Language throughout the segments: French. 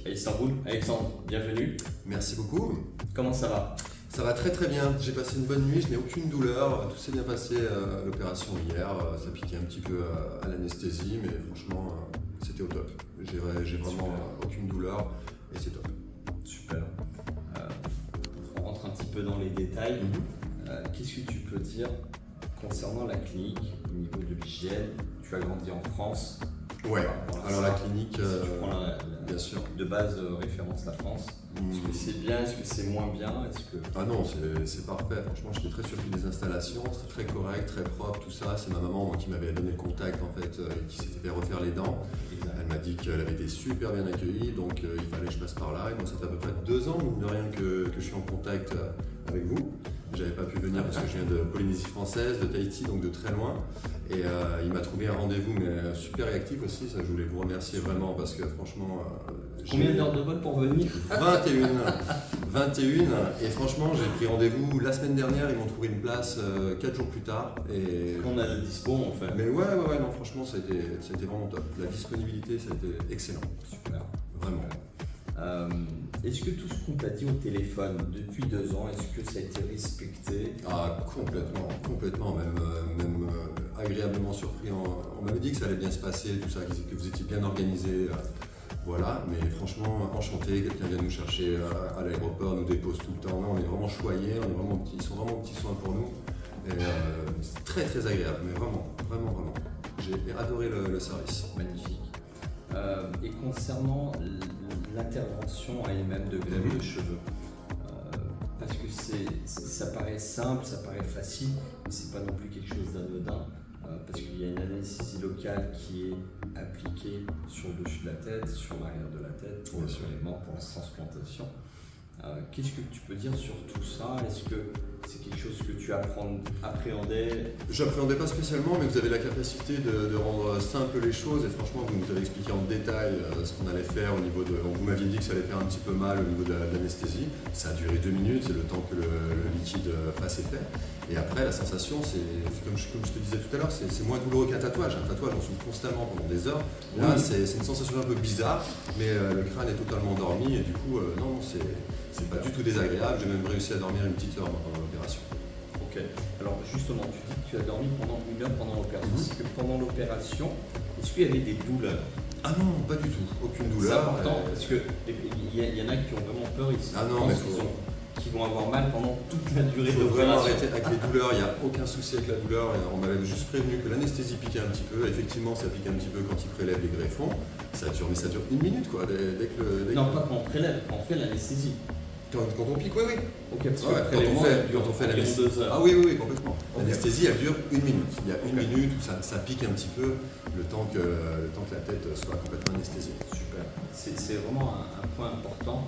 À Istanbul. Alexandre, bienvenue. Merci beaucoup. Comment ça va? Ça va très très bien. J'ai passé une bonne nuit, je n'ai aucune douleur. Tout s'est bien passé à l'opération hier. Ça piquait un petit peu à l'anesthésie, mais franchement, c'était au top. J'ai vraiment aucune douleur et c'est top. Super. On rentre un petit peu dans les détails. Qu'est-ce que tu peux dire concernant la clinique au niveau de l'hygiène? Tu as grandi en France. Ouais, alors la clinique, Si tu prends bien sûr. de base référence la France, est-ce que c'est bien, est-ce que c'est moins bien, Ah non, c'est parfait. Franchement, j'étais très surpris des installations. C'était très correct, très propre, tout ça. C'est ma maman moi, qui m'avait donné le contact en fait, qui s'était fait refaire les dents. Elle m'a dit qu'elle avait été super bien accueillie, donc il fallait que je passe par là. Et moi, ça fait à peu près 2 ans, mine de rien, que je suis en contact avec vous. J'avais pas pu venir parce que je viens de Polynésie française, de Tahiti, donc de très loin. Et il m'a trouvé un rendez-vous, mais super réactif aussi. Ça, je voulais vous remercier vraiment parce que franchement. Combien d'heures de vol pour venir? 21. 21. Et franchement, j'ai pris rendez-vous la semaine dernière. Ils m'ont trouvé une place 4 jours plus tard. Et On a le dispo en fait. mais ouais, non, franchement, ça a été vraiment top. La disponibilité, ça a été excellent. Super. Vraiment. Est-ce que tout ce qu'on t'a dit au téléphone depuis 2 ans, est-ce que ça a été respecté? Ah, complètement, même agréablement surpris. On m'avait dit que ça allait bien se passer, tout ça, que vous étiez bien organisé. Voilà, mais franchement, enchanté. Quelqu'un vient nous chercher à l'aéroport, nous dépose tout le temps. Non, on est vraiment choyés, ils sont vraiment petits soins pour nous. Et c'est très très agréable, mais vraiment. J'ai adoré le service. Magnifique. Et concernant l'intervention à elle-même de greffe de cheveux, parce que ça paraît simple, ça paraît facile, mais c'est pas non plus quelque chose d'anodin, parce qu'il y a une anesthésie locale qui est appliquée sur le dessus de la tête, sur l'arrière de la tête, pour les membres pour la transplantation. Qu'est-ce que tu peux dire sur tout ça? Est-ce que c'est quelque chose que tu appréhendais? J'appréhendais pas spécialement, mais vous avez la capacité de rendre simple les choses et franchement vous nous avez expliqué en détail ce qu'on allait faire au niveau de... Vous m'aviez dit que ça allait faire un petit peu mal au niveau de l'anesthésie. Ça a duré 2 minutes, c'est le temps que le liquide fasse effet. Et après la sensation, c'est comme je te disais tout à l'heure, c'est moins douloureux qu'un tatouage. Un tatouage on souffre constamment pendant des heures. Là c'est une sensation un peu bizarre, mais le crâne est totalement endormi et du coup non, c'est pas du tout désagréable. J'ai même réussi à dormir une petite heure pendant l'opération. Ok. Alors justement, tu dis que tu as dormi pendant 1 heure pendant l'opération. Est-ce que pendant l'opération, est-ce qu'il y avait des douleurs? Ah non, pas du tout. Aucune C'est douleur. important parce qu'il y en a qui ont vraiment peur ici. Ah non, mais qui vont avoir mal pendant toute la durée il de faut vraiment l'opération. arrêter avec les douleurs. Il n'y a aucun souci avec la douleur. On m'avait juste prévenu que l'anesthésie piquait un petit peu. Effectivement, ça pique un petit peu quand ils prélèvent les greffons. Ça dure 1 minute quoi. Non, pas quand on prélève, quand on fait l'anesthésie. Quand on pique, oui. Ok, parce que Ouais, le prélèvement, quand on fait environ l'anesthésie. 2 heures. Ah oui, complètement. Ok. L'anesthésie, elle dure 1 minute. Il y a 1 minute où ça pique un petit peu le temps que la tête soit complètement anesthésiée. Super. C'est vraiment un point important.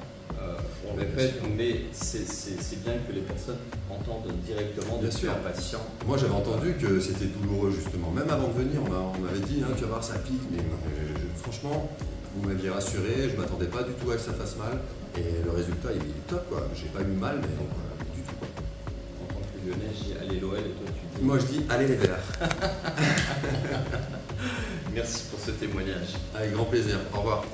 On le répète, mais c'est bien que les personnes entendent directement Bien depuis sûr. un patient. Moi j'avais entendu que c'était douloureux justement. Même avant de venir, on m'avait dit tu vas voir ça pique, mais franchement, vous m'aviez rassuré, je ne m'attendais pas du tout à que ça fasse mal. Et le résultat il est top quoi. J'ai pas eu mal, mais du tout quoi. En tant que Lyonnais, j'ai allé l'OL et toi tu dis. Moi je dis allez les verts. Merci pour ce témoignage. Avec grand plaisir. Au revoir.